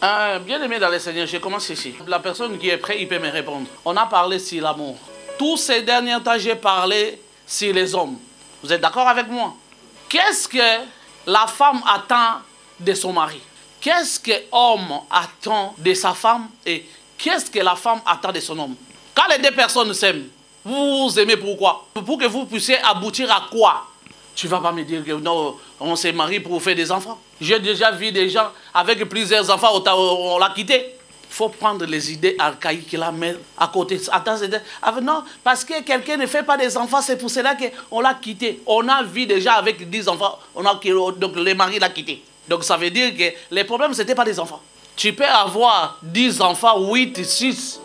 Bien aimé dans le Seigneur, je commence ici. La personne qui est prête, il peut me répondre. On a parlé sur l'amour. Tous ces derniers temps, j'ai parlé sur les hommes. Vous êtes d'accord avec moi? Qu'est-ce que la femme attend de son mari? Qu'est-ce que l'homme attend de sa femme? Et qu'est-ce que la femme attend de son homme? Quand les deux personnes s'aiment, vous vous aimez pourquoi? Pour que vous puissiez aboutir à quoi? Tu ne vas pas me dire que non, on s'est marié pour faire des enfants. J'ai déjà vu des gens avec plusieurs enfants, on l'a quitté. Il faut prendre les idées archaïques et la mettre à côté. Attends, non, parce que quelqu'un ne fait pas des enfants, c'est pour cela qu'on l'a quitté. On a vu déjà avec 10 enfants, donc le mari l'a quitté. Donc ça veut dire que les problèmes, ce n'étaient pas des enfants. Tu peux avoir 10 enfants, 8, 6.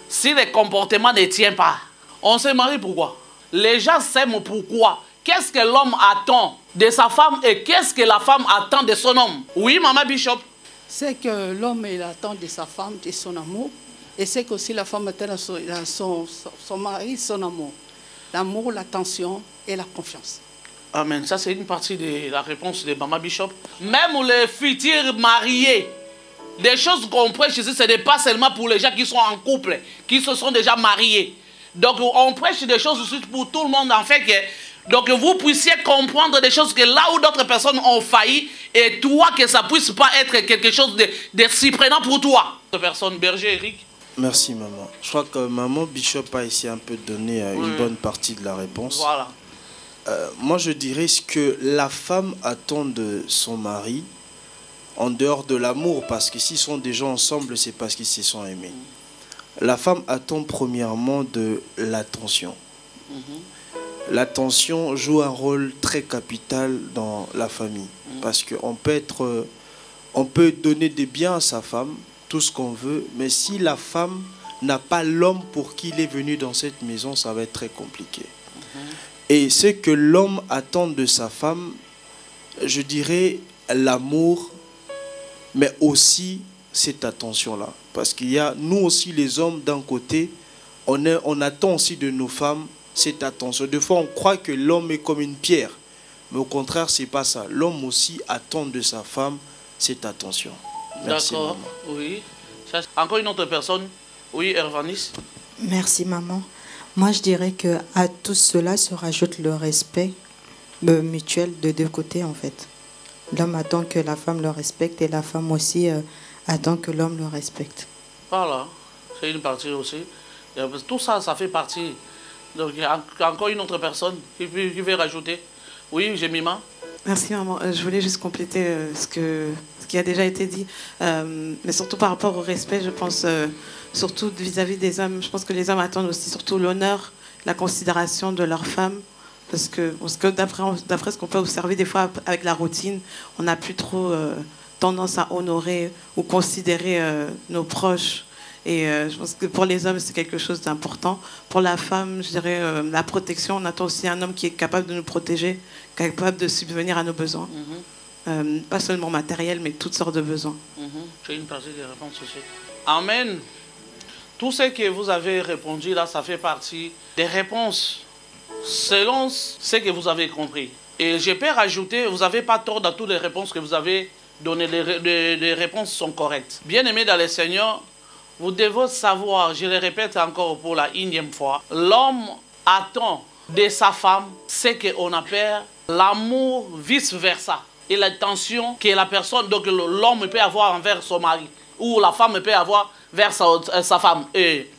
Si le comportement ne tient pas, on se marie pourquoi? Les gens s'aiment pourquoi? Qu'est-ce que l'homme attend de sa femme et qu'est-ce que la femme attend de son homme? Oui, Maman Bishop. C'est que l'homme attend de sa femme, de son amour. Et c'est qu'aussi la femme attend de son mari, son amour. L'amour, l'attention et la confiance. Amen. Ça, c'est une partie de la réponse de Maman Bishop. Même les futurs mariés, des choses qu'on prêche ici, ce n'est pas seulement pour les gens qui sont en couple, qui se sont déjà mariés. Donc, on prêche des choses aussi pour tout le monde, en fait, donc vous puissiez comprendre des choses que là où d'autres personnes ont failli, et toi, que ça ne puisse pas être quelque chose de surprenant pour toi. Personne, Berger, Eric. Merci, maman. Je crois que Maman Bishop a ici un peu donné une bonne partie de la réponse. Voilà. Moi, je dirais ce que la femme attend de son mari, en dehors de l'amour, parce que s'ils sont déjà ensemble, c'est parce qu'ils se sont aimés. La femme attend premièrement de l'attention. L'attention joue un rôle très capital dans la famille. Parce qu'on peut donner des biens à sa femme, tout ce qu'on veut, mais si la femme n'a pas l'homme pour qui il est venu dans cette maison, ça va être très compliqué. Et ce que l'homme attend de sa femme, je dirais l'amour, mais aussi cette attention-là. Parce qu'il y a, nous aussi les hommes d'un côté, on attend aussi de nos femmes cette attention. Des fois, on croit que l'homme est comme une pierre. Mais au contraire, ce n'est pas ça. L'homme aussi attend de sa femme cette attention. D'accord, oui. Ça, encore une autre personne. Oui, Hervanis. Merci, maman. Moi, je dirais qu'à tout cela se rajoute le respect mutuel de deux côtés, en fait. L'homme attend que la femme le respecte et la femme aussi attend que l'homme le respecte. Voilà, c'est une partie aussi. Tout ça, ça fait partie. Donc, il y a encore une autre personne qui veut rajouter. Oui, Jemima. Merci, maman. Je voulais juste compléter ce qui a déjà été dit. Mais surtout par rapport au respect, je pense, surtout vis-à-vis des hommes, je pense que les hommes attendent aussi surtout l'honneur, la considération de leurs femmes. Parce que d'après ce qu'on peut observer des fois avec la routine, on n'a plus trop tendance à honorer ou considérer nos proches. Et je pense que pour les hommes, c'est quelque chose d'important. Pour la femme, je dirais la protection. On attend aussi un homme qui est capable de nous protéger, capable de subvenir à nos besoins. Pas seulement matériels, mais toutes sortes de besoins. J'ai une partie des réponses aussi. Amen. Tout ce que vous avez répondu là, ça fait partie des réponses selon ce que vous avez compris. Et je peux rajouter, vous n'avez pas tort dans toutes les réponses que vous avez données. Les réponses sont correctes. Bien-aimés dans le Seigneur, vous devez savoir, je le répète encore pour la 1e fois, l'homme attend de sa femme ce qu'on appelle l'amour vice-versa. Et l'attention que la personne, donc l'homme peut avoir envers son mari, ou la femme peut avoir vers sa femme, et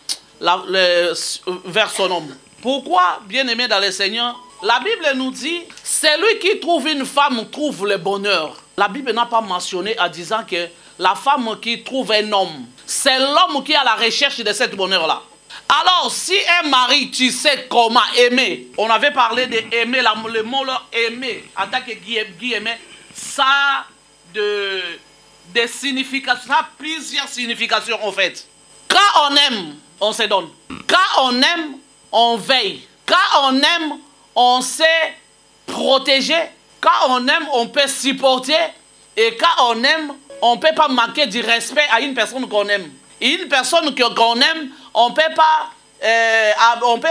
vers son homme. Pourquoi, bien-aimé dans le Seigneur, la Bible nous dit, celui qui trouve une femme trouve le bonheur. La Bible n'a pas mentionné en disant que la femme qui trouve un homme, c'est l'homme qui est à la recherche de ce bonheur-là. Alors, si un mari, tu sais comment aimer, on avait parlé d'aimer, le mot là, aimer, en tant que Guillemets, ça a des significations, ça a plusieurs significations en fait. Quand on aime, on se donne. Quand on aime, on veille. Quand on aime, on sait protéger. Quand on aime, on peut supporter. Et quand on aime, on ne peut pas manquer du respect à une personne qu'on aime. Et une personne qu'on aime, on ne peut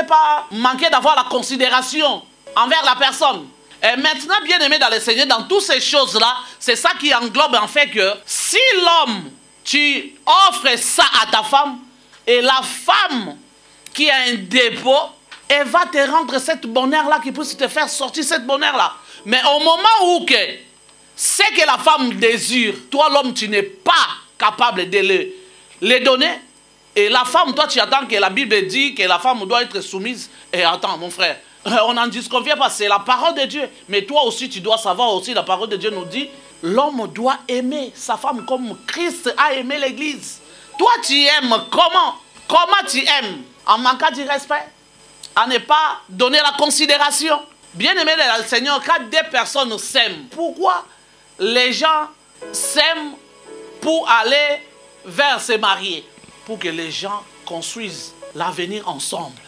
pas manquer d'avoir la considération envers la personne. Et maintenant, bien aimé dans le Seigneur, dans toutes ces choses-là, c'est ça qui englobe en fait que si l'homme, tu offres ça à ta femme, et la femme qui a un dépôt, elle va te rendre cette bonheur-là qui peut te faire sortir cette bonheur-là. Mais au moment où c'est que la femme désire, toi l'homme, tu n'es pas capable de le donner. Et la femme, toi tu attends que la Bible dit que la femme doit être soumise. Et attends mon frère, on n'en disconvient pas, c'est la parole de Dieu. Mais toi aussi tu dois savoir aussi, la parole de Dieu nous dit, l'homme doit aimer sa femme comme Christ a aimé l'église. Toi tu aimes comment? Comment tu aimes? En manquant du respect, à ne pas donner la considération. Bien-aimé de le Seigneur, quand deux personnes s'aiment, pourquoi les gens s'aiment pour aller vers se marier? Pour que les gens construisent l'avenir ensemble.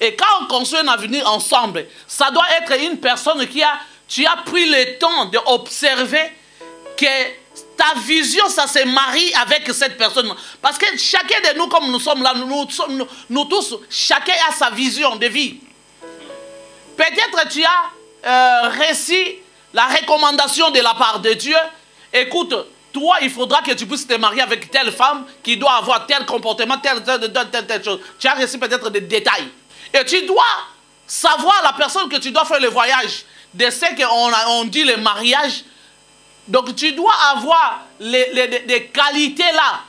Et quand on construit un avenir ensemble, ça doit être une personne tu as pris le temps d'observer que ta vision, ça se marie avec cette personne. Parce que chacun de nous, comme nous sommes là, nous tous, chacun a sa vision de vie. Peut-être tu as reçu la recommandation de la part de Dieu. Écoute, toi, il faudra que tu puisses te marier avec telle femme qui doit avoir tel comportement, telle chose. Tu as reçu peut-être des détails. Et tu dois savoir la personne que tu dois faire le voyage. De ce qu'on dit le mariage. Donc tu dois avoir les qualités là,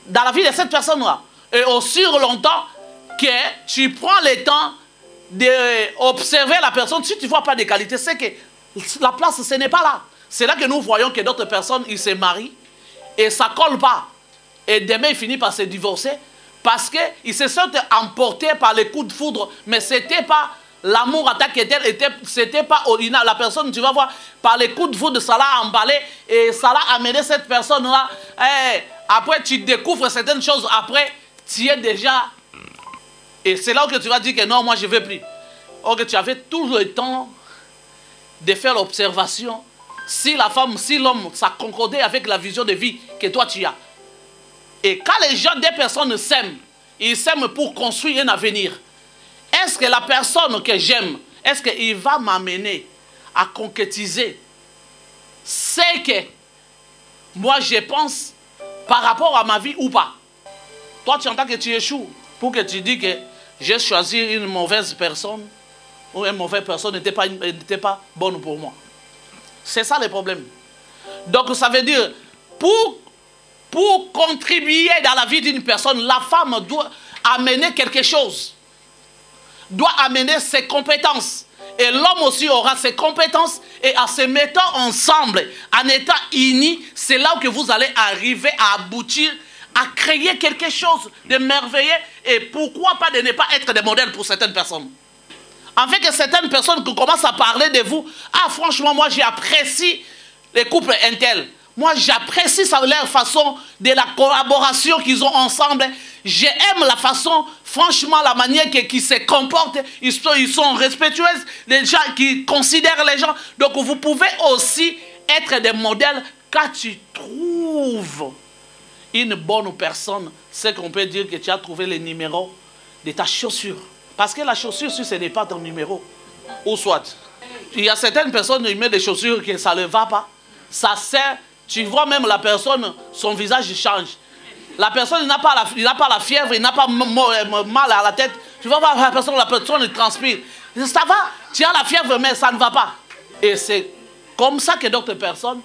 dans la vie de cette personne-là. Et aussi longtemps que tu prends le temps d'observer la personne. Si tu ne vois pas de qualités, c'est que la place, ce n'est pas là. C'est là que nous voyons que d'autres personnes, ils se marient et ça ne colle pas. Et demain, ils finissent par se divorcer parce qu'ils se sont emportés par les coups de foudre. Mais ce n'était pas l'amour attaque c'était pas la personne, tu vas voir, par les coups de foudre, ça l'a emballé et ça l'a amené cette personne-là. Après, tu découvres certaines choses. Après, tu es déjà... Et c'est là que tu vas dire que non, moi, je ne veux plus. Or que tu avais tout le temps de faire l'observation. Si la femme, si l'homme, ça concordait avec la vision de vie que toi tu as. Et quand les gens, des personnes s'aiment, ils s'aiment pour construire un avenir. Est-ce que la personne que j'aime, est-ce qu'il va m'amener à concrétiser ce que moi je pense par rapport à ma vie ou pas? Toi tu entends que tu échoues pour que tu dis que j'ai choisi une mauvaise personne ou une mauvaise personne n'était pas bonne pour moi. C'est ça le problème. Donc ça veut dire, pour contribuer dans la vie d'une personne, la femme doit amener quelque chose. Doit amener ses compétences. Et l'homme aussi aura ses compétences. Et en se mettant ensemble, en étant unis, c'est là que vous allez arriver à aboutir, à créer quelque chose de merveilleux. Et pourquoi pas de ne pas être des modèles pour certaines personnes. En fait que certaines personnes qui commencent à parler de vous, ah franchement moi j'apprécie les couples intels. Moi j'apprécie leur façon de la collaboration qu'ils ont ensemble. J'aime la façon, franchement la manière qu'ils se comportent. Ils sont respectueux, les gens qui considèrent les gens. Donc vous pouvez aussi être des modèles quand tu trouves une bonne personne. C'est qu'on peut dire que tu as trouvé le numéro de ta chaussure. Parce que la chaussure, ce n'est pas ton numéro. Ou soit. Il y a certaines personnes qui mettent des chaussures que ça ne va pas. Ça sert. Tu vois même la personne, son visage change. La personne, il n'a pas la fièvre, il n'a pas mal à la tête. Tu vas voir la personne transpire. Ça va, tu as la fièvre, mais ça ne va pas. Et c'est comme ça que d'autres personnes,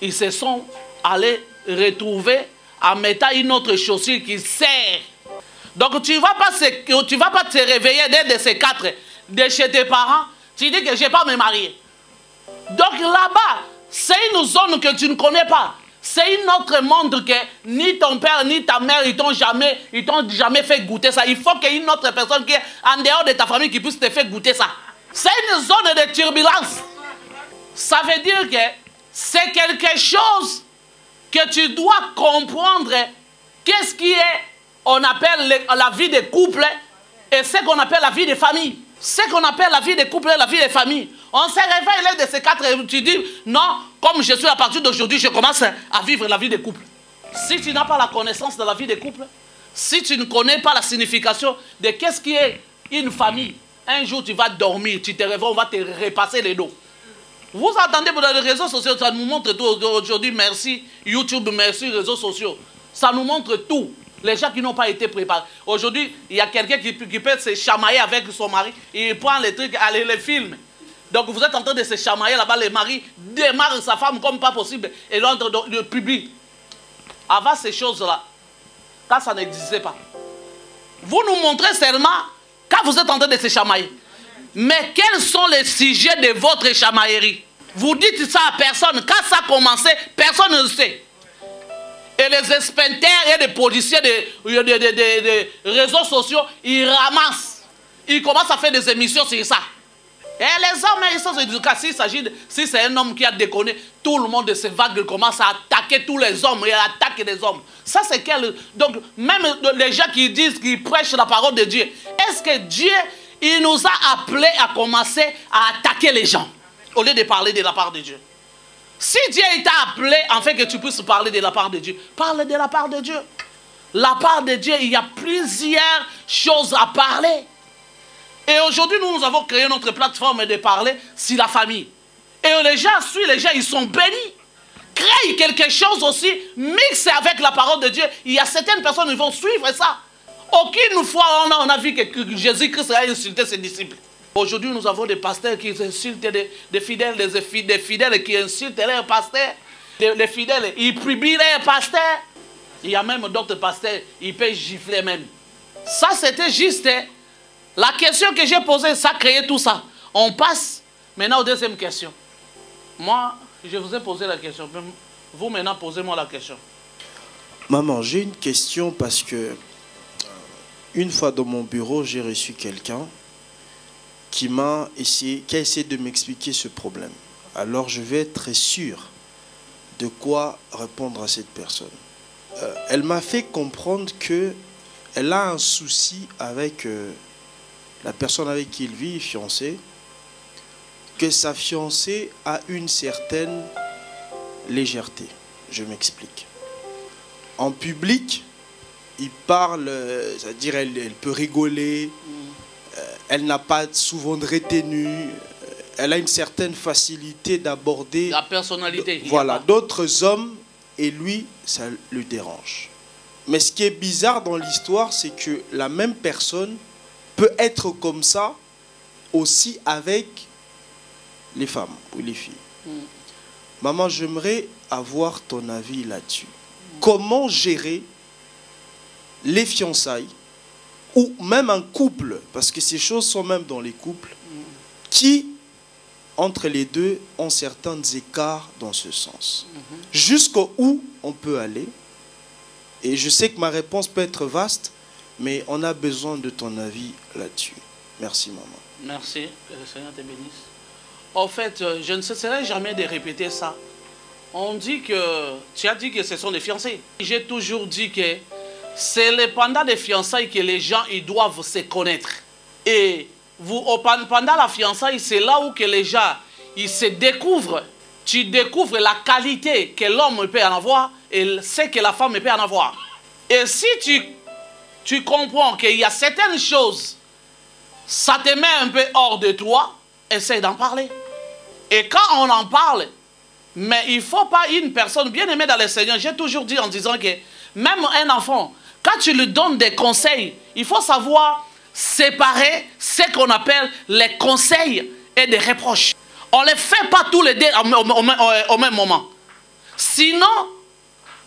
ils se sont allés retrouver en mettant une autre chaussure qui sert. Donc tu ne vas pas te réveiller d'un de ces quatre de chez tes parents. Tu dis que je ne vais pas me marier. Donc là-bas, c'est une zone que tu ne connais pas. C'est un autre monde que ni ton père ni ta mère ils t'ont jamais fait goûter ça. Il faut qu'il y ait une autre personne qui est en dehors de ta famille qui puisse te faire goûter ça. C'est une zone de turbulence. Ça veut dire que c'est quelque chose que tu dois comprendre. Qu'est-ce qui est, on appelle la vie de couple et ce qu'on appelle la vie de famille. Ce qu'on appelle la vie de couple et la vie de famille. On se réveille l'un de ces quatre et tu dis, non, comme je suis à partir d'aujourd'hui, je commence à vivre la vie de couple. Si tu n'as pas la connaissance de la vie de couple, si tu ne connais pas la signification de qu'est-ce qui est une famille, un jour tu vas dormir, tu te réveilles, on va te repasser les dos. Vous attendez pour les réseaux sociaux, ça nous montre tout aujourd'hui. Merci YouTube, merci réseaux sociaux. Ça nous montre tout. Les gens qui n'ont pas été préparés. Aujourd'hui, il y a quelqu'un qui peut se chamailler avec son mari. Il prend les trucs, allez, les films. Donc vous êtes en train de se chamailler là-bas. Le mari démarre sa femme comme pas possible. Et l'autre le publie. Avant ces choses-là, quand ça n'existait pas. Vous nous montrez seulement quand vous êtes en train de se chamailler. Mais quels sont les sujets de votre chamaillerie? Vous dites ça à personne. Quand ça a commencé, personne ne le sait. Et les inspecteurs et les policiers des réseaux sociaux, ils ramassent. Ils commencent à faire des émissions sur ça. Et les hommes, ils sont éduqués. Si c'est un homme qui a déconné, tout le monde de ces vagues commence à attaquer tous les hommes et à attaquer les hommes. Ça, c'est quel... Donc, même les gens qui disent, qui prêchent la parole de Dieu, est-ce que Dieu, il nous a appelés à commencer à attaquer les gens au lieu de parler de la part de Dieu? Si Dieu t'a appelé, en fait, que tu puisses parler de la part de Dieu, parle de la part de Dieu. La part de Dieu, il y a plusieurs choses à parler. Et aujourd'hui, nous avons créé notre plateforme de parler sur la famille. Et les gens suivent, les gens, ils sont bénis. Crée quelque chose aussi, mixe avec la parole de Dieu. Il y a certaines personnes qui vont suivre ça. Aucune fois, on a vu que Jésus-Christ a insulté ses disciples. Aujourd'hui, nous avons des pasteurs qui insultent des fidèles, des fidèles qui insultent leurs pasteurs. Les fidèles, ils publient leurs pasteurs. Il y a même d'autres pasteurs, ils peuvent gifler même. Ça, c'était juste la question que j'ai posée, ça créait tout ça. On passe maintenant aux deuxième question. Moi, je vous ai posé la question. Vous, maintenant, posez-moi la question. Maman, j'ai une question parce que une fois dans mon bureau, j'ai reçu quelqu'un qui a essayé de m'expliquer ce problème. Alors, je vais être sûr de quoi répondre à cette personne. Elle m'a fait comprendre qu'elle a un souci avec la personne avec qui il vit, fiancée, que sa fiancée a une certaine légèreté. Je m'explique. En public, il parle, c'est-à-dire elle peut rigoler, elle n'a pas souvent de retenue, elle a une certaine facilité d'aborder... La personnalité. Voilà, d'autres hommes, et lui, ça le dérange. Mais ce qui est bizarre dans l'histoire, c'est que la même personne peut être comme ça aussi avec les femmes ou les filles. Maman, j'aimerais avoir ton avis là-dessus. Comment gérer les fiançailles ou même un couple, parce que ces choses sont même dans les couples, qui, entre les deux, ont certains écarts dans ce sens. Jusqu'où on peut aller. Et je sais que ma réponse peut être vaste, mais on a besoin de ton avis là-dessus. Merci, maman. Merci, que le Seigneur te bénisse. En fait, je ne cesserai jamais de répéter ça. On dit que, tu as dit que ce sont les fiancés. J'ai toujours dit que c'est pendant les fiançailles que les gens ils doivent se connaître. Et pendant la fiançaille, c'est là où que les gens ils se découvrent. Tu découvres la qualité que l'homme peut en avoir et ce que la femme peut en avoir. Et si tu comprends qu'il y a certaines choses, ça te met un peu hors de toi, essaie d'en parler. Et quand on en parle, mais il ne faut pas une personne bien aimée dans le Seigneur. J'ai toujours dit en disant que même un enfant, quand tu lui donnes des conseils, il faut savoir séparer ce qu'on appelle les conseils et des reproches. On ne les fait pas tous les deux au même moment. Sinon,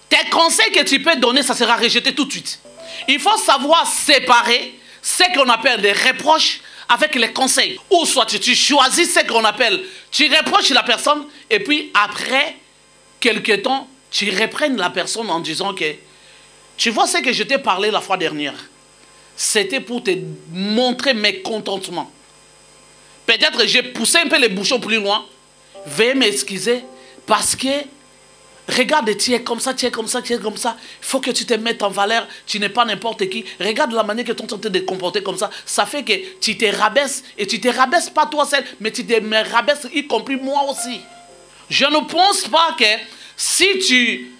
tes conseils que tu peux donner, ça sera rejeté tout de suite. Il faut savoir séparer ce qu'on appelle des reproches avec les conseils. Ou soit tu choisis ce qu'on appelle, tu reproches la personne et puis après quelques temps, tu reprennes la personne en disant que tu vois ce que je t'ai parlé la fois dernière. C'était pour te montrer mes contentements. Peut-être j'ai poussé un peu les bouchons plus loin. Veuillez m'excuser parce que regarde, tu es comme ça, tu es comme ça, tu es comme ça. Il faut que tu te mettes en valeur. Tu n'es pas n'importe qui. Regarde la manière que tu es en train de te comporter comme ça. Ça fait que tu te rabaisses. Et tu te rabaisses pas toi seul, mais tu te rabaisses y compris moi aussi. Je ne pense pas que si tu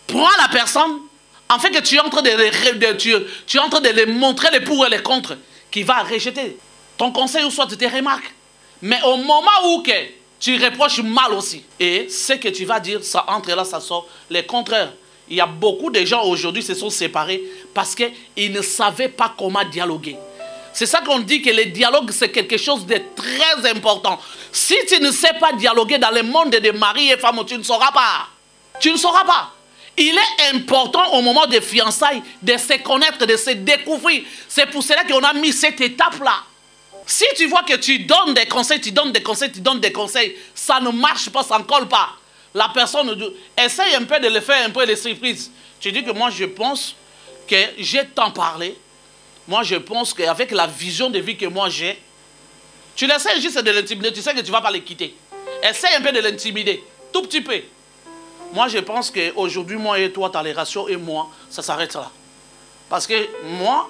prends la personne, en fait que tu es en train de les montrer les pour et les contre, qui va rejeter ton conseil ou soit tu te remarques. Mais au moment où que tu reproches mal aussi. Et ce que tu vas dire, ça entre là, ça sort. Le contraire. Il y a beaucoup de gens aujourd'hui qui se sont séparés parce qu'ils ne savaient pas comment dialoguer. C'est ça qu'on dit que le dialogue, c'est quelque chose de très important. Si tu ne sais pas dialoguer dans le monde de mari et femme, tu ne sauras pas. Tu ne sauras pas. Il est important au moment des fiançailles de se connaître, de se découvrir. C'est pour cela qu'on a mis cette étape-là. Si tu vois que tu donnes des conseils, tu donnes des conseils, tu donnes des conseils, ça ne marche pas, ça ne colle pas. La personne essaye un peu de le faire, un peu de surprise. Tu dis que moi je pense que j'ai tant parlé. Moi je pense qu'avec la vision de vie que moi j'ai, tu l'essayes juste de l'intimider, tu sais que tu ne vas pas le quitter. Essaye un peu de l'intimider, tout petit peu. Moi je pense qu'aujourd'hui, moi et toi, ta relation et moi, ça s'arrête là. Parce que moi,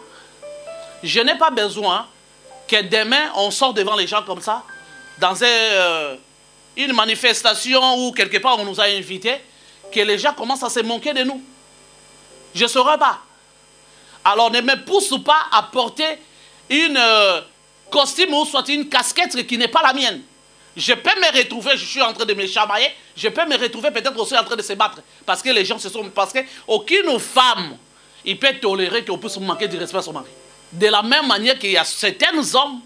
je n'ai pas besoin que demain on sort devant les gens comme ça, dans une manifestation ou quelque part on nous a invités, que les gens commencent à se moquer de nous. Je ne saurais pas. Alors ne me pousse pas à porter une costume ou soit une casquette qui n'est pas la mienne. Je peux me retrouver, je suis en train de me chamailler, je peux me retrouver peut-être aussi en train de se battre. Parce que les gens se sont... Parce qu'aucune femme, il peut tolérer qu'on puisse manquer du respect à son mari. De la même manière qu'il y a certains hommes,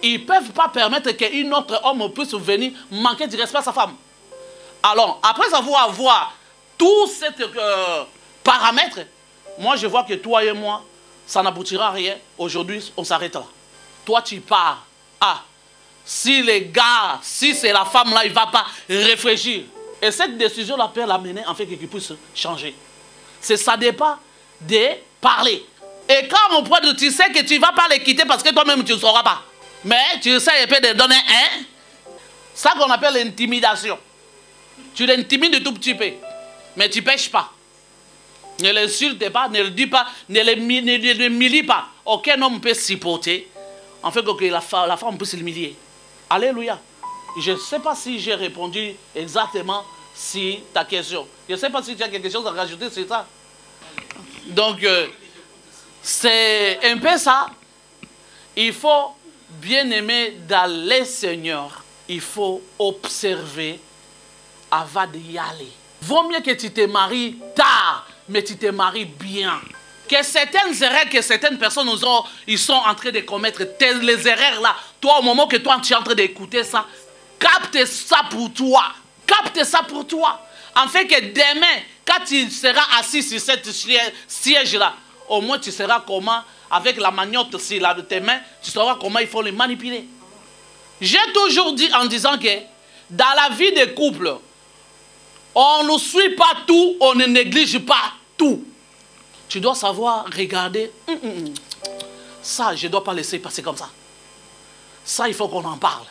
ils ne peuvent pas permettre qu'un autre homme puisse venir manquer du respect à sa femme. Alors, après avoir tous ces paramètres, moi je vois que toi et moi, ça n'aboutira à rien. Aujourd'hui, on s'arrête là. Toi, tu pars. Ah, si les gars, si c'est la femme là, il ne va pas réfléchir. Et cette décision-là peut l'amener en fait qu'il puisse changer. Ça dépend de parler. Et quand mon pote, tu sais que tu ne vas pas les quitter parce que toi-même tu ne sauras pas. Mais tu essaies de donner un. Ça qu'on appelle l'intimidation. Tu l'intimides tout petit peu. Mais tu ne pêches pas. Ne l'insulte pas, ne le dis pas, ne l'humilie pas. Aucun homme peut supporter en fait que la femme puisse l'humilier. Alléluia. Je ne sais pas si j'ai répondu exactement si ta question. Je ne sais pas si tu as quelque chose à rajouter sur ça. Donc, c'est un peu ça. Il faut bien aimer dans les seigneurs. Il faut observer avant d'y aller. Vaut mieux que tu te maries tard, mais tu te maries bien. Que certaines erreurs que certaines personnes ils sont en train de commettre, les erreurs là, toi au moment que toi tu es en train d'écouter ça, capte ça pour toi. Capte ça pour toi. En fait que demain, quand tu seras assis sur cette siège là, au moins tu sauras comment, avec la maniotte sur tes mains, tu sauras comment il faut les manipuler. J'ai toujours dit en disant que dans la vie des couples, on ne suit pas tout, on ne néglige pas tout. Tu dois savoir regarder, ça je ne dois pas laisser passer comme ça. Ça il faut qu'on en parle.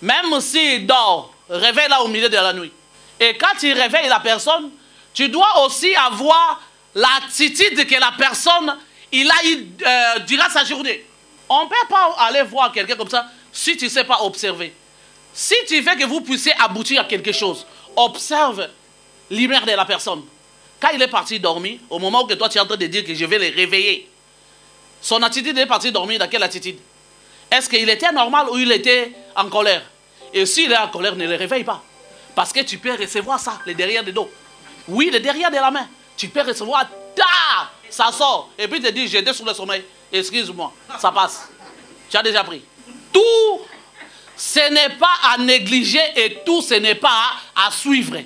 Même s'il dort, réveille là au milieu de la nuit. Et quand tu réveilles la personne, tu dois aussi avoir l'attitude que la personne il a eu durant sa journée. On ne peut pas aller voir quelqu'un comme ça si tu ne sais pas observer. Si tu veux que vous puissiez aboutir à quelque chose, observe l'humeur de la personne. Quand il est parti dormir, au moment où toi tu es en train de dire que je vais le réveiller, son attitude est parti dormir dans quelle attitude? Est-ce qu'il était normal ou il était en colère? Et s'il est en colère, ne le réveille pas. Parce que tu peux recevoir ça, le derrière de dos. Oui, le derrière de la main. Tu peux recevoir, ça sort. Et puis tu te dis, j'étais sous le sommeil. Excuse-moi, ça passe. Tu as déjà pris. Tout, ce n'est pas à négliger et tout, ce n'est pas à suivre.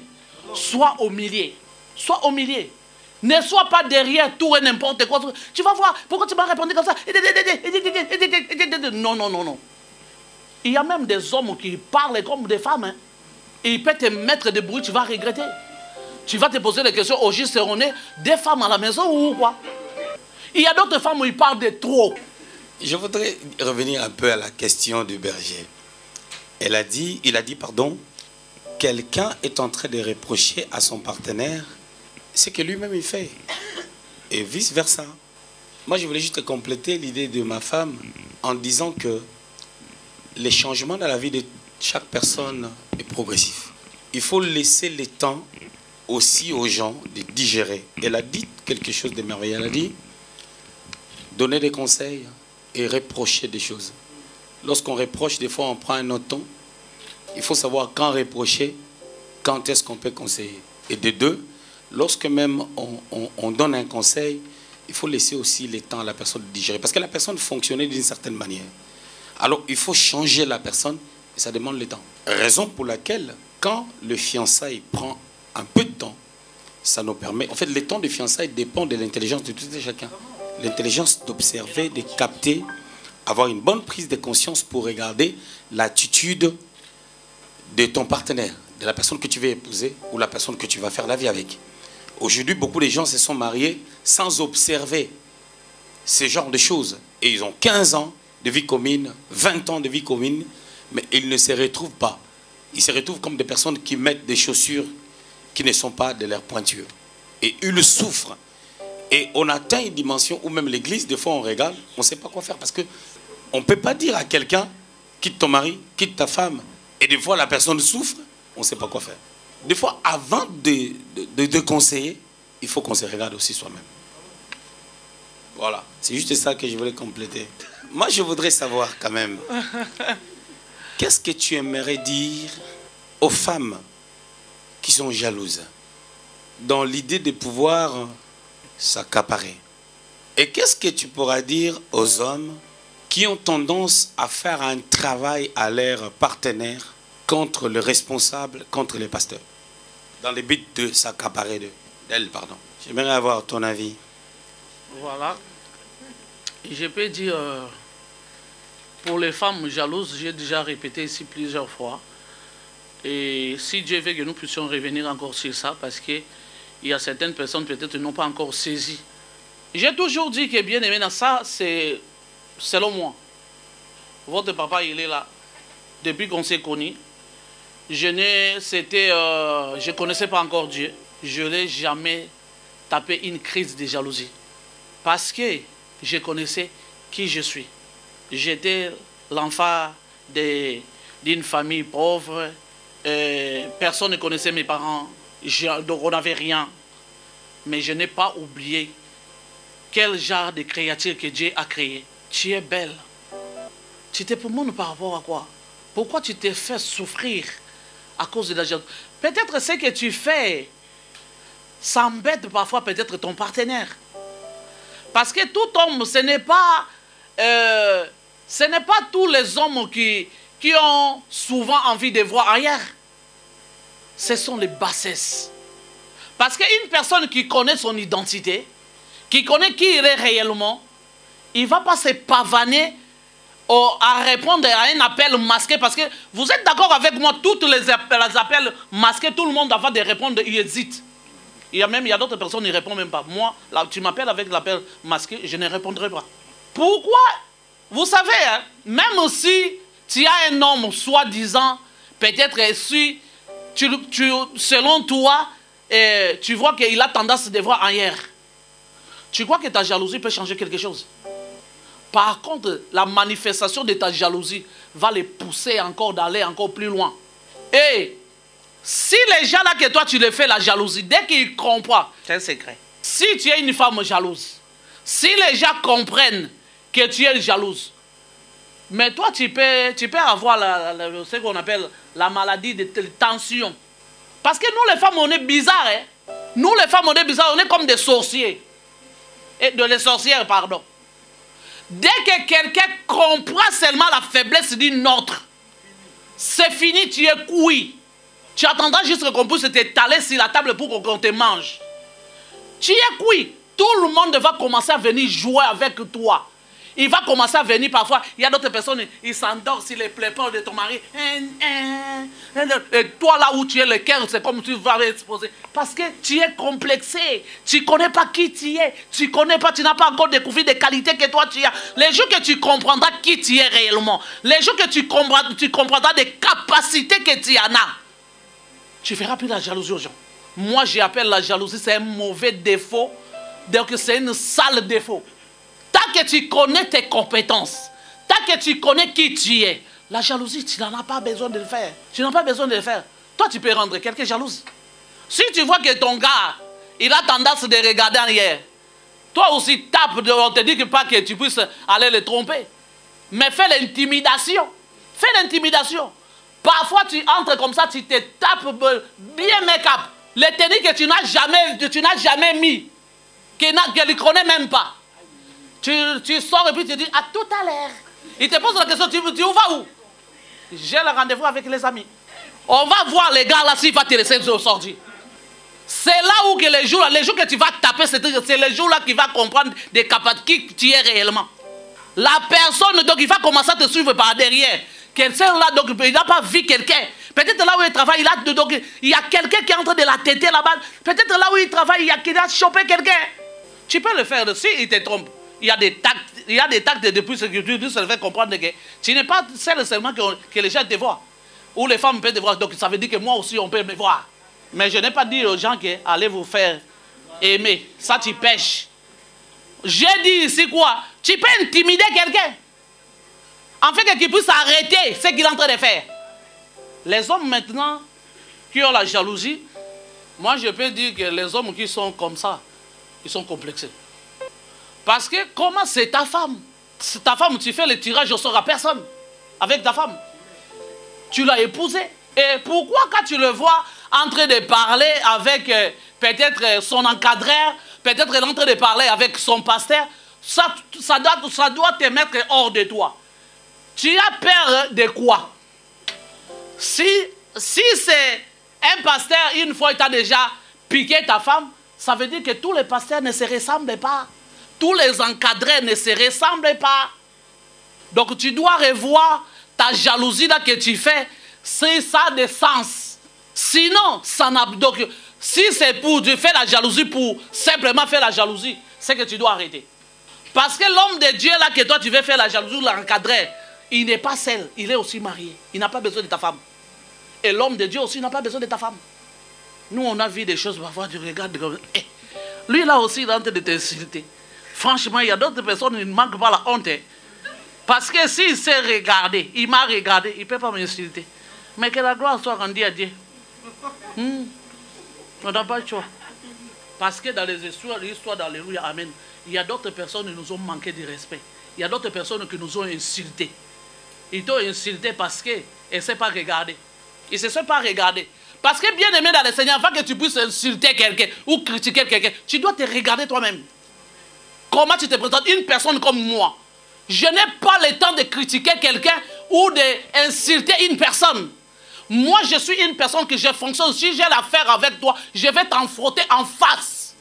Sois au milieu. Sois au milieu. Ne sois pas derrière tout et n'importe quoi. Tu vas voir, pourquoi tu m'as répondu comme ça? Non, non, non, non. Il y a même des hommes qui parlent comme des femmes. Hein. Et ils peuvent te mettre des bruits, tu vas regretter. Tu vas te poser des questions, au juste on est des femmes à la maison ou quoi? Il y a d'autres femmes où ils parlent de trop. Je voudrais revenir un peu à la question du berger. Il a dit, quelqu'un est en train de reprocher à son partenaire ce que lui-même il fait. Et vice-versa. Moi, je voulais juste compléter l'idée de ma femme en disant que les changements dans la vie de chaque personne est progressif. Il faut laisser le temps aussi aux gens de digérer. Elle a dit quelque chose de merveilleux. Elle a dit donner des conseils et reprocher des choses. Lorsqu'on reproche, des fois on prend un autre ton. il faut savoir quand reprocher, quand est-ce qu'on peut conseiller. Et de deux, lorsque même on donne un conseil, il faut laisser aussi le temps à la personne de digérer. Parce que la personne fonctionnait d'une certaine manière. Alors, il faut changer la personne et ça demande le temps. Raison pour laquelle, quand le fiançailles prend un peu de temps, ça nous permet... En fait, le temps de fiançailles dépend de l'intelligence de tout et chacun. L'intelligence d'observer, de capter, avoir une bonne prise de conscience pour regarder l'attitude de ton partenaire, de la personne que tu veux épouser ou la personne que tu vas faire la vie avec. Aujourd'hui, beaucoup de gens se sont mariés sans observer ce genre de choses. Et ils ont 15 ans de vie commune, 20 ans de vie commune, mais ils ne se retrouvent pas. Ils se retrouvent comme des personnes qui mettent des chaussures qui ne sont pas de leur pointure. Et ils souffrent. Et on atteint une dimension où même l'église, des fois on regarde, on ne sait pas quoi faire. Parce qu'on ne peut pas dire à quelqu'un, quitte ton mari, quitte ta femme, et des fois la personne souffre, on ne sait pas quoi faire. Des fois, avant de conseiller, il faut qu'on se regarde aussi soi-même. Voilà, c'est juste ça que je voulais compléter. Moi, je voudrais savoir quand même, qu'est-ce que tu aimerais dire aux femmes qui sont jalouses, dans l'idée de pouvoir s'accaparer? Et qu'est-ce que tu pourras dire aux hommes qui ont tendance à faire un travail à leur partenaire contre le responsable, contre les pasteurs, dans le but de s'accaparer d'elle, pardon. J'aimerais avoir ton avis. Voilà. Je peux dire, pour les femmes jalouses, j'ai déjà répété ici plusieurs fois. Et si Dieu veut que nous puissions revenir encore sur ça, parce qu'il y a certaines personnes peut-être qui n'ont pas encore saisi. J'ai toujours dit que bien aimé dans ça, c'est selon moi. Votre papa, il est là. Depuis qu'on s'est connus, je ne connaissais pas encore Dieu. Je n'ai jamais tapé une crise de jalousie. Parce que je connaissais qui je suis. J'étais l'enfant d'une famille pauvre. Personne ne connaissait mes parents. Donc on n'avait rien. Mais je n'ai pas oublié quel genre de créature que Dieu a créé. Tu es belle. Tu te demandes par rapport à quoi? Pourquoi tu t'es fait souffrir à cause de la jalousie? Peut-être ce que tu fais, ça embête parfois peut-être ton partenaire. Parce que tout homme, ce n'est pas tous les hommes qui ont souvent envie de voir ailleurs. Ce sont les bassesses. Parce qu'une personne qui connaît son identité, qui connaît qui il est réellement, il ne va pas se pavaner à répondre à un appel masqué. Parce que vous êtes d'accord avec moi, tous les appels masqués, tout le monde avant de répondre, il hésite. Il y a d'autres personnes qui ne répondent même pas. Moi, là, tu m'appelles avec l'appel masqué, je ne répondrai pas. Pourquoi? Vous savez, hein, même si tu as un homme soi-disant, peut-être si selon toi, tu vois qu'il a tendance à voir ailleurs. Tu crois que ta jalousie peut changer quelque chose? Par contre, la manifestation de ta jalousie va les pousser encore d'aller encore plus loin. Et si les gens là que toi tu les fais la jalousie, dès qu'ils comprennent, c'est un secret. Si tu es une femme jalouse, si les gens comprennent que tu es jalouse, mais toi tu peux avoir ce qu'on appelle la maladie de tension. Parce que nous les femmes on est bizarres. Hein? Nous les femmes on est bizarres, on est comme des sorciers. Les sorcières, pardon. Dès que quelqu'un comprend seulement la faiblesse d'une autre, c'est fini, tu es cuit. Tu attendras juste qu'on puisse t'étaler sur la table pour qu'on te mange. Tu es cuit. Tout le monde va commencer à venir jouer avec toi. Il va commencer à venir parfois. Il y a d'autres personnes, ils s'endorment sur les plaies-ports de ton mari. Et toi, là où tu es, le cœur, c'est comme tu vas exposer. Parce que tu es complexé. Tu ne connais pas qui tu es. Tu ne connais pas, tu n'as pas encore découvert des qualités que toi tu as. Les jours que tu comprendras qui tu es réellement, les jours que tu comprendras des capacités que tu en as, tu ne feras plus la jalousie aux gens. Moi, j'appelle la jalousie, c'est un mauvais défaut. Donc, c'est un sale défaut. Tant que tu connais tes compétences, tant que tu connais qui tu es, la jalousie, tu n'en as pas besoin de le faire. Tu n'as pas besoin de le faire. Toi, tu peux rendre quelqu'un jalouse. Si tu vois que ton gars, il a tendance de regarder en arrière, toi aussi, tape, on ne te dit pas que tu puisses aller le tromper. Mais fais l'intimidation. Fais l'intimidation. Parfois, tu entres comme ça, tu te tapes bien make-up. Les tenues que tu n'as jamais mis, qu'elle ne connaît même pas. Tu sors et puis tu dis, à tout à l'heure. Il te pose la question, tu vas où? J'ai le rendez-vous avec les amis. On va voir les gars là s'il va te laisser sortir. C'est là où que les jours que tu vas taper, c'est les jours là qu'il va comprendre des capacités qui tu es réellement. La personne, donc il va commencer à te suivre par derrière. Quelqu'un là, donc il n'a pas vu quelqu'un. Peut-être là où il travaille, il y a quelqu'un qui est en train de la têter là-bas. Peut-être là où il travaille, il a chopé quelqu'un. Tu peux le faire aussi, il te trompe. Il y a des tacts depuis ce que tu se fait comprendre que tu n'es pas celle seulement que les gens te voient. Ou les femmes peuvent te voir. Donc ça veut dire que moi aussi on peut me voir. Mais je n'ai pas dit aux gens que allez vous faire aimer. Ça tu pêches. J'ai dit ici quoi? Tu peux intimider quelqu'un. En fait qu'il puisse arrêter ce qu'il est en train de faire. Les hommes maintenant qui ont la jalousie, moi je peux dire que les hommes qui sont comme ça, ils sont complexés. Parce que comment c'est ta femme? C'est ta femme, tu fais le tirage au sort à personne avec ta femme. Tu l'as épousée. Et pourquoi quand tu le vois en train de parler avec peut-être son encadreur, peut-être en train de parler avec son pasteur, ça doit te mettre hors de toi. Tu as peur de quoi? Si c'est un pasteur, une fois il t'a déjà piqué ta femme, ça veut dire que tous les pasteurs ne se ressemblent pas. Tous les encadrés ne se ressemblent pas. Donc tu dois revoir ta jalousie là que tu fais, c'est ça de sens. Sinon, ça n'a... Donc, si c'est pour tu fais la jalousie pour simplement faire la jalousie, c'est que tu dois arrêter. Parce que l'homme de Dieu là que toi tu veux faire la jalousie, l'encadrer, il n'est pas seul, il est aussi marié. Il n'a pas besoin de ta femme. Et l'homme de Dieu aussi n'a pas besoin de ta femme. Nous on a vu des choses parfois, tu regardes comme... lui là aussi il est en train de t'insulter. Franchement, il y a d'autres personnes qui ne manquent pas la honte. Parce que s'il s'est regardé, il m'a regardé, il ne peut pas m'insulter. Mais que la gloire soit rendue à Dieu. On n'a pas le choix. Parce que dans les histoires d'Alléluia, Amen, il y a d'autres personnes qui nous ont manqué de respect. Il y a d'autres personnes qui nous ont insultés. Ils t'ont insulté parce qu'ils ne s'est pas regardé. Ils ne se sont pas regardés. Parce que bien aimé dans le Seigneur, avant que tu puisses insulter quelqu'un ou critiquer quelqu'un, tu dois te regarder toi-même. Comment tu te présentes? Une personne comme moi, je n'ai pas le temps de critiquer quelqu'un ou d'insulter une personne. Moi, je suis une personne que je fonctionne. Si j'ai l'affaire avec toi, je vais t'en frotter en face.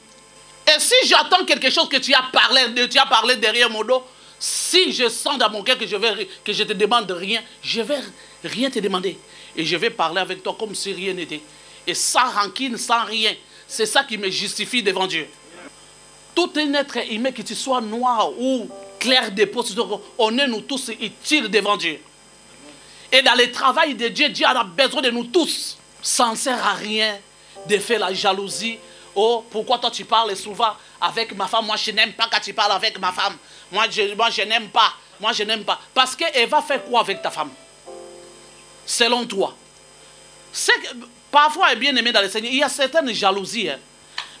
Et si j'attends quelque chose que tu as parlé derrière mon dos, si je sens dans mon cœur que je te demande rien, je ne vais rien te demander. Et je vais parler avec toi comme si rien n'était. Et sans rancune, sans rien. C'est ça qui me justifie devant Dieu. Tout un être humain, que tu sois noir ou clair de peau, on est nous tous utiles devant Dieu. Et dans le travail de Dieu, Dieu a besoin de nous tous. Ça ne sert à rien de faire la jalousie. Oh, pourquoi toi tu parles souvent avec ma femme? Moi je n'aime pas quand tu parles avec ma femme. Moi je n'aime pas. Moi je n'aime pas. Parce qu'elle va faire quoi avec ta femme? Selon toi. Parfois, bien aimé dans le Seigneur, il y a certaines jalousies. Hein.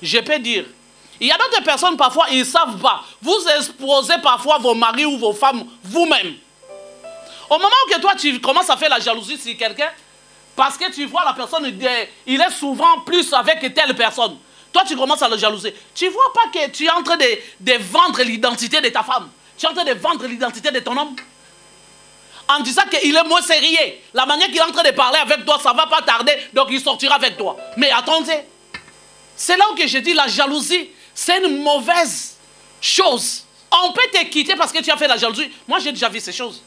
Je peux dire. Il y a d'autres personnes, parfois, ils ne savent pas. Vous exposez parfois vos maris ou vos femmes vous-même. Au moment où toi, tu commences à faire la jalousie sur quelqu'un, parce que tu vois la personne, il est souvent plus avec telle personne. Toi, tu commences à le jalouser. Tu ne vois pas que tu es en train de vendre l'identité de ta femme. Tu es en train de vendre l'identité de ton homme. En disant qu'il est moins sérieux. La manière qu'il est en train de parler avec toi, ça ne va pas tarder, donc il sortira avec toi. Mais attendez. C'est là où je dis la jalousie. C'est une mauvaise chose. On peut te quitter parce que tu as fait la jalousie. Moi, j'ai déjà vu ces choses.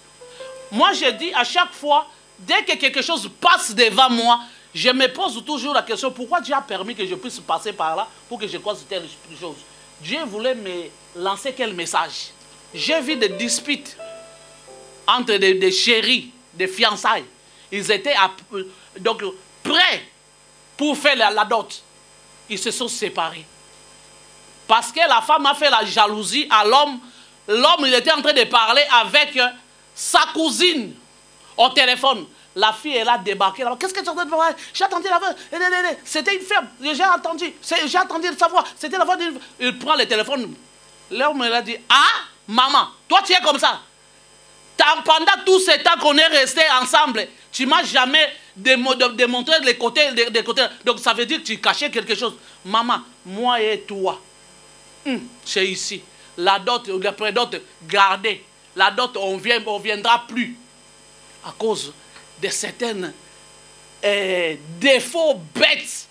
Moi, je dis à chaque fois, dès que quelque chose passe devant moi, je me pose toujours la question, pourquoi Dieu a permis que je puisse passer par là pour que je cause telle chose? Dieu voulait me lancer quel message? J'ai vu des disputes entre des chéris, des fiançailles. Ils étaient donc prêts pour faire la dot. Ils se sont séparés. Parce que la femme a fait la jalousie à l'homme. L'homme, il était en train de parler avec sa cousine au téléphone. La fille, elle a débarqué là-bas. Qu'est-ce que tu es en train de faire? J'ai entendu la voix. C'était une femme. J'ai entendu sa voix. C'était la voix d'une... Il prend le téléphone. L'homme, il a dit, ah, maman, toi tu es comme ça. Pendant tout ce temps qu'on est resté ensemble, Tu ne m'as jamais démontré les côtés, des côtés. Donc ça veut dire que tu cachais quelque chose. Maman, moi et toi, c'est ici. La dot, la prédot, gardez. La dot, on ne viendra plus. À cause de certains défauts bêtes.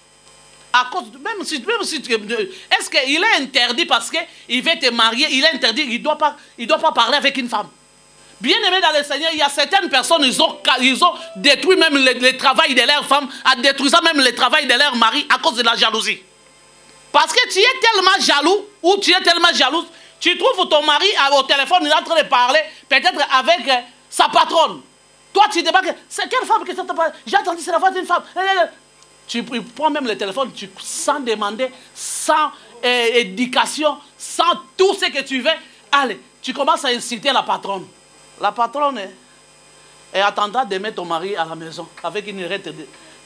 À cause, même si est-ce qu'il est interdit parce qu'il veut te marier, il est interdit, il doit pas parler avec une femme. Bien aimé dans le Seigneur, il y a certaines personnes, ils ont détruit même le travail de leur femme, en détruisant même le travail de leur mari à cause de la jalousie. Parce que tu es tellement jaloux, ou tu es tellement jalouse, tu trouves ton mari au téléphone, il est en train de parler, peut-être avec sa patronne. Toi, tu débarques, c'est quelle femme que ça t'a parlé? J'ai entendu, c'est la voix d'une femme. Tu prends même le téléphone, sans demander, sans éducation, sans tout ce que tu veux. Allez, tu commences à inciter la patronne. La patronne attendra de mettre ton mari à la maison avec une lettre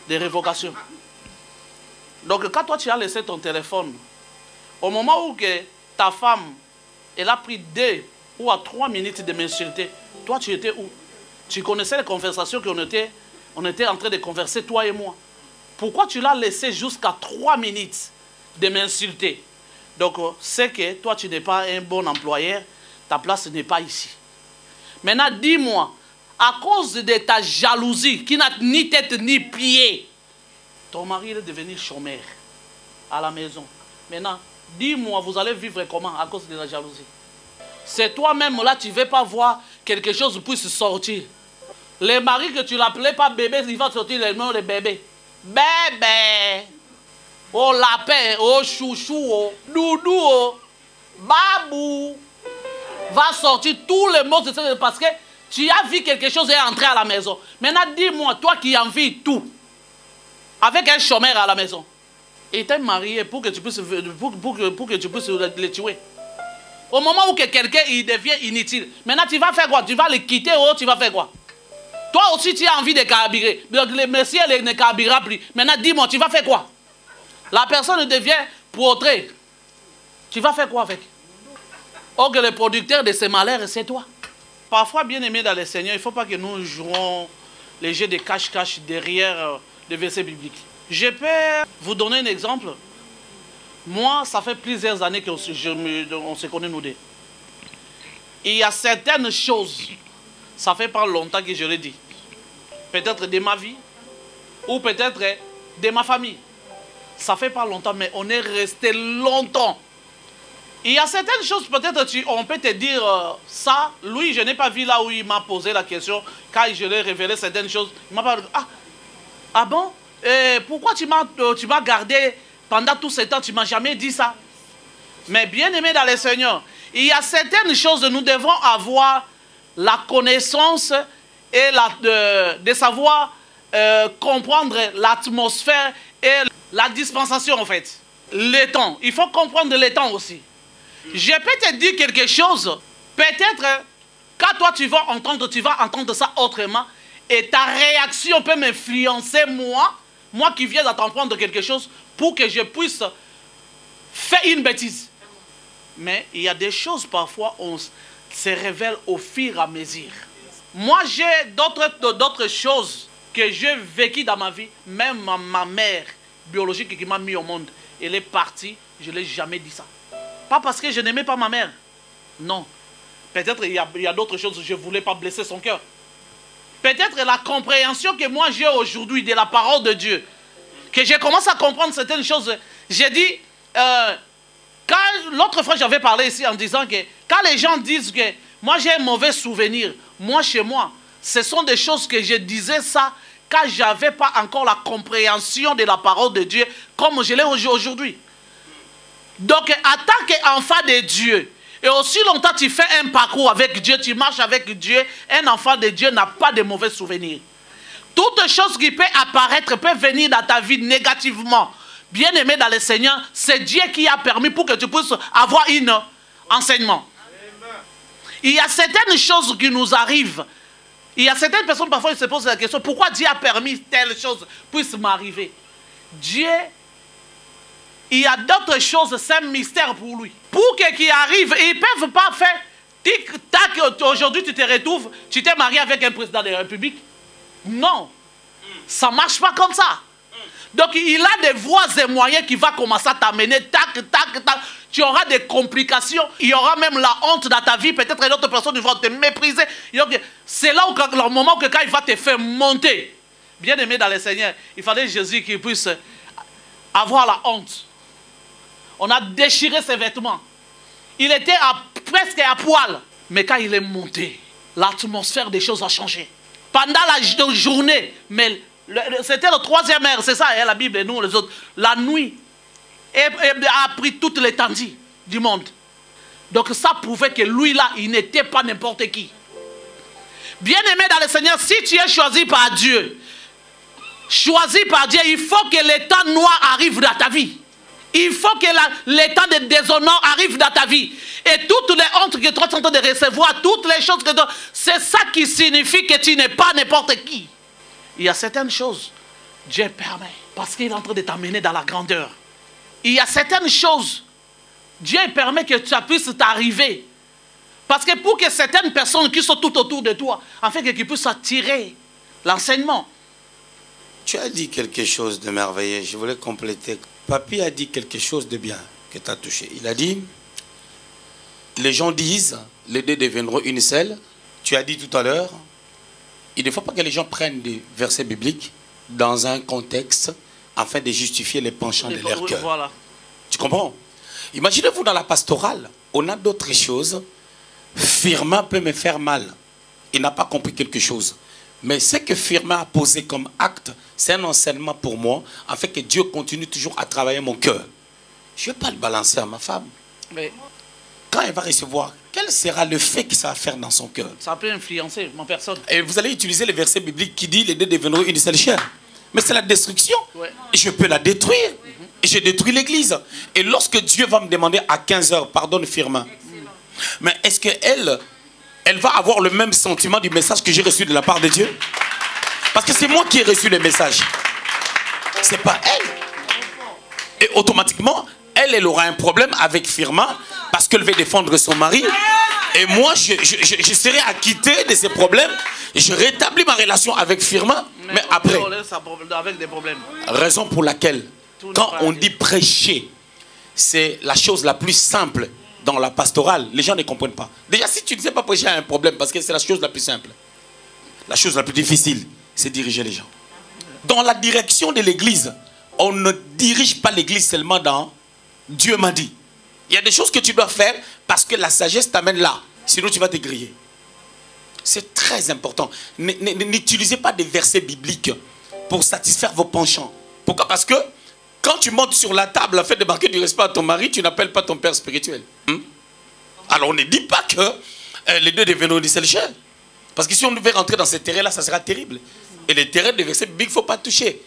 de révocation. Donc quand toi tu as laissé ton téléphone, au moment où que ta femme, elle a pris 2 ou 3 minutes de m'insulter, toi tu étais où? Tu connaissais les conversations qu'on était en train de converser, toi et moi. Pourquoi tu l'as laissé jusqu'à 3 minutes de m'insulter? Donc c'est que toi tu n'es pas un bon employeur, ta place n'est pas ici. Maintenant, dis-moi, à cause de ta jalousie, qui n'a ni tête ni pied, ton mari est devenu chômeur à la maison. Maintenant, dis-moi, vous allez vivre comment à cause de la jalousie? C'est toi-même là, tu ne veux pas voir quelque chose puisse sortir. Le mari que tu l'appelais pas bébé, il va sortir le nom de bébé. Bébé, oh lapin, oh chouchou, oh doudou, oh babou. Va sortir tous les mots parce que tu as vu quelque chose et est entré à la maison. Maintenant, dis-moi, toi qui envies tout, avec un chômeur à la maison, et t'es marié pour que tu puisses, pour que tu puisses le tuer. Au moment où quelqu'un il devient inutile, maintenant tu vas faire quoi? Tu vas le quitter ou tu vas faire quoi? Toi aussi tu as envie de carburer. Le monsieur ne carburera plus. Maintenant dis-moi, tu vas faire quoi? La personne devient protrée. Tu vas faire quoi avec? Or que le producteur de ces malheurs, c'est toi. Parfois, bien aimé dans le Seigneur, il ne faut pas que nous jouons les jeux de cache-cache derrière des versets bibliques. Je peux vous donner un exemple. Moi, ça fait plusieurs années qu'on se connaît nous deux. Il y a certaines choses, ça fait pas longtemps que je l'ai dit. Peut-être de ma vie, ou peut-être de ma famille. Ça fait pas longtemps, mais on est resté longtemps. Il y a certaines choses, peut-être on peut te dire ça. Lui, je n'ai pas vu là où il m'a posé la question. Quand je lui ai révélé certaines choses, il m'a pas dit, ah bon? Pourquoi tu m'as gardé pendant tout ce temps? Tu ne m'as jamais dit ça. Mais bien aimé dans le Seigneur, il y a certaines choses, nous devons avoir la connaissance et de savoir comprendre l'atmosphère et la dispensation en fait. Le temps, il faut comprendre le temps aussi. Je peux te dire quelque chose, peut-être quand toi tu vas entendre ça autrement et ta réaction peut m'influencer moi qui viens d'entendre quelque chose pour que je puisse faire une bêtise. Mais il y a des choses parfois on se révèle au fur et à mesure. Moi j'ai d'autres choses que j'ai vécues dans ma vie, même ma mère biologique qui m'a mis au monde, elle est partie, je ne l'ai jamais dit ça. Pas parce que je n'aimais pas ma mère. Non. Peut-être il y a d'autres choses où je ne voulais pas blesser son cœur. Peut-être la compréhension que moi j'ai aujourd'hui de la parole de Dieu. Que j'ai commencé à comprendre certaines choses. J'ai dit, l'autre fois j'avais parlé ici en disant que quand les gens disent que moi j'ai un mauvais souvenir, moi chez moi, ce sont des choses que je disais ça quand je n'avais pas encore la compréhension de la parole de Dieu comme je l'ai aujourd'hui. Donc, en tant qu'enfant de Dieu, et aussi longtemps tu fais un parcours avec Dieu, tu marches avec Dieu, un enfant de Dieu n'a pas de mauvais souvenirs. Toute chose qui peut apparaître, peut venir dans ta vie négativement. Bien aimé dans le Seigneur, c'est Dieu qui a permis pour que tu puisses avoir un enseignement. Il y a certaines choses qui nous arrivent. Il y a certaines personnes, parfois, ils se posent la question, pourquoi Dieu a permis telle chose puisse m'arriver? Dieu... Il y a d'autres choses, c'est un mystère pour lui. Pour qu'ils arrivent, ils ne peuvent pas faire tic-tac. Aujourd'hui, tu te retrouves, tu t'es marié avec un président de la République. Non. Ça ne marche pas comme ça. Donc il a des voies et moyens qui vont commencer à t'amener, tac, tac, tac. Tu auras des complications. Il y aura même la honte dans ta vie. Peut-être que d'autres personnes vont te mépriser. C'est là où, le moment où quelqu'un va te faire monter. Bien aimé dans le Seigneur, il fallait Jésus qui puisse avoir la honte. On a déchiré ses vêtements. Il était presque à poil. Mais quand il est monté, l'atmosphère des choses a changé. Pendant la journée, mais c'était le 3e heure, c'est ça, la Bible et nous les autres. La nuit a pris toute l'étendue du monde. Donc ça prouvait que lui là, il n'était pas n'importe qui. Bien aimé dans le Seigneur, si tu es choisi par Dieu, il faut que les temps noirs arrivent dans ta vie. Il faut que les temps de déshonneur arrivent dans ta vie. Et toutes les hontes que tu es en train de recevoir, toutes les choses que c'est ça qui signifie que tu n'es pas n'importe qui. Il y a certaines choses, Dieu permet, parce qu'il est en train de t'amener dans la grandeur. Il y a certaines choses, Dieu permet que ça puisse t'arriver. Parce que pour que certaines personnes qui sont tout autour de toi, en fait, qu'ils puissent attirer l'enseignement. Tu as dit quelque chose de merveilleux, je voulais compléter. Papy a dit quelque chose de bien que tu as touché. Il a dit, les gens disent, les deux deviendront une seule. Tu as dit tout à l'heure, il ne faut pas que les gens prennent des versets bibliques dans un contexte afin de justifier les penchants de leur cœur. Voilà. Tu comprends? Imaginez-vous dans la pastorale, on a d'autres choses. Firmin peut me faire mal. Il n'a pas compris quelque chose. Mais ce que Firmin a posé comme acte, c'est un enseignement pour moi, afin que Dieu continue toujours à travailler mon cœur. Je ne vais pas le balancer à ma femme. Mais quand elle va recevoir, quel sera le fait que ça va faire dans son cœur? Ça peut influencer ma personne. Et vous allez utiliser le verset biblique qui dit les deux deviendront une seule chair. Mais c'est la destruction. Ouais. Et je peux la détruire. Et je détruis l'église. Et lorsque Dieu va me demander à 15 h, pardonne Firmin. Mais est-ce qu'elle va avoir le même sentiment du message que j'ai reçu de la part de Dieu? Parce que c'est moi qui ai reçu le message. C'est pas elle. Et automatiquement, elle aura un problème avec Firmin parce qu'elle veut défendre son mari. Et moi, je serai acquitté de ces problèmes. Et je rétablis ma relation avec Firmin. Mais après, avec des problèmes. Raison pour laquelle, quand on dit prêcher, c'est la chose la plus simple dans la pastorale. Les gens ne comprennent pas. Déjà, si tu ne sais pas prêcher, il y a un problème parce que c'est la chose la plus simple. La chose la plus difficile, c'est diriger les gens. Dans la direction de l'église, on ne dirige pas l'église seulement dans Dieu m'a dit. Il y a des choses que tu dois faire parce que la sagesse t'amène là. Sinon, tu vas te griller. C'est très important. N'utilisez pas des versets bibliques pour satisfaire vos penchants. Pourquoi? Parce que quand tu montes sur la table afin de marquer du respect à ton mari, tu n'appelles pas ton père spirituel. Alors on ne dit pas que les deux deviendront une seule chair. Parce que si on devait rentrer dans ce terrain-là, ça sera terrible. Et les terrains de versets bibliques, il ne faut pas toucher.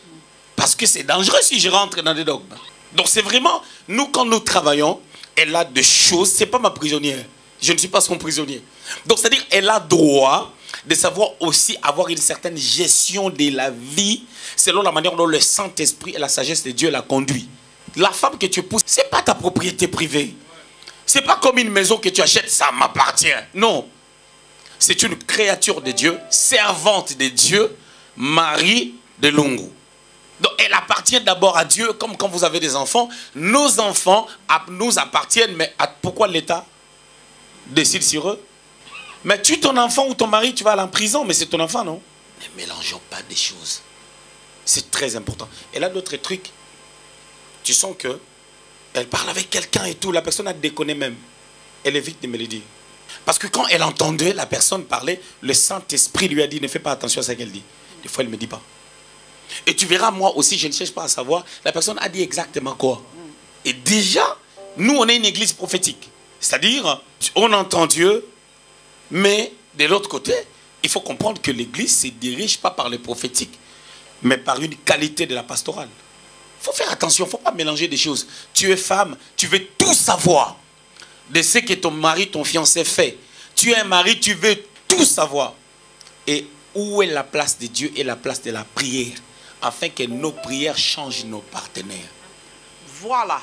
Parce que c'est dangereux si je rentre dans des dogmes. Donc c'est vraiment, nous quand nous travaillons, elle a des choses, ce n'est pas ma prisonnière. Je ne suis pas son prisonnier. Donc c'est-à-dire elle a droit de savoir aussi avoir une certaine gestion de la vie selon la manière dont le Saint-Esprit et la sagesse de Dieu la conduit. La femme que tu épouses, ce n'est pas ta propriété privée. Ce n'est pas comme une maison que tu achètes, ça m'appartient. Non. C'est une créature de Dieu, servante de Dieu, mari de Lungu. Donc elle appartient d'abord à Dieu, comme quand vous avez des enfants. Nos enfants nous appartiennent, mais pourquoi l'État décide sur eux? Mais tu ton enfant ou ton mari, tu vas aller en prison, mais c'est ton enfant, non? Ne mélangeons pas des choses. C'est très important. Et là, d'autres trucs, tu sens que elle parle avec quelqu'un et tout, la personne a déconné même. Elle évite de me le dire. Parce que quand elle entendait la personne parler, le Saint-Esprit lui a dit, ne fais pas attention à ce qu'elle dit. Des fois, elle ne me dit pas. Et tu verras, moi aussi, je ne cherche pas à savoir, la personne a dit exactement quoi. Et déjà, nous, on est une église prophétique. C'est-à-dire, on entend Dieu, mais de l'autre côté, il faut comprendre que l'église ne se dirige pas par le prophétique, mais par une qualité de la pastorale. Il faut faire attention, il ne faut pas mélanger des choses. Tu es femme, tu veux tout savoir de ce que ton mari, ton fiancé fait. Tu es un mari, tu veux tout savoir. Et où est la place de Dieu et la place de la prière, afin que nos prières changent nos partenaires. Voilà.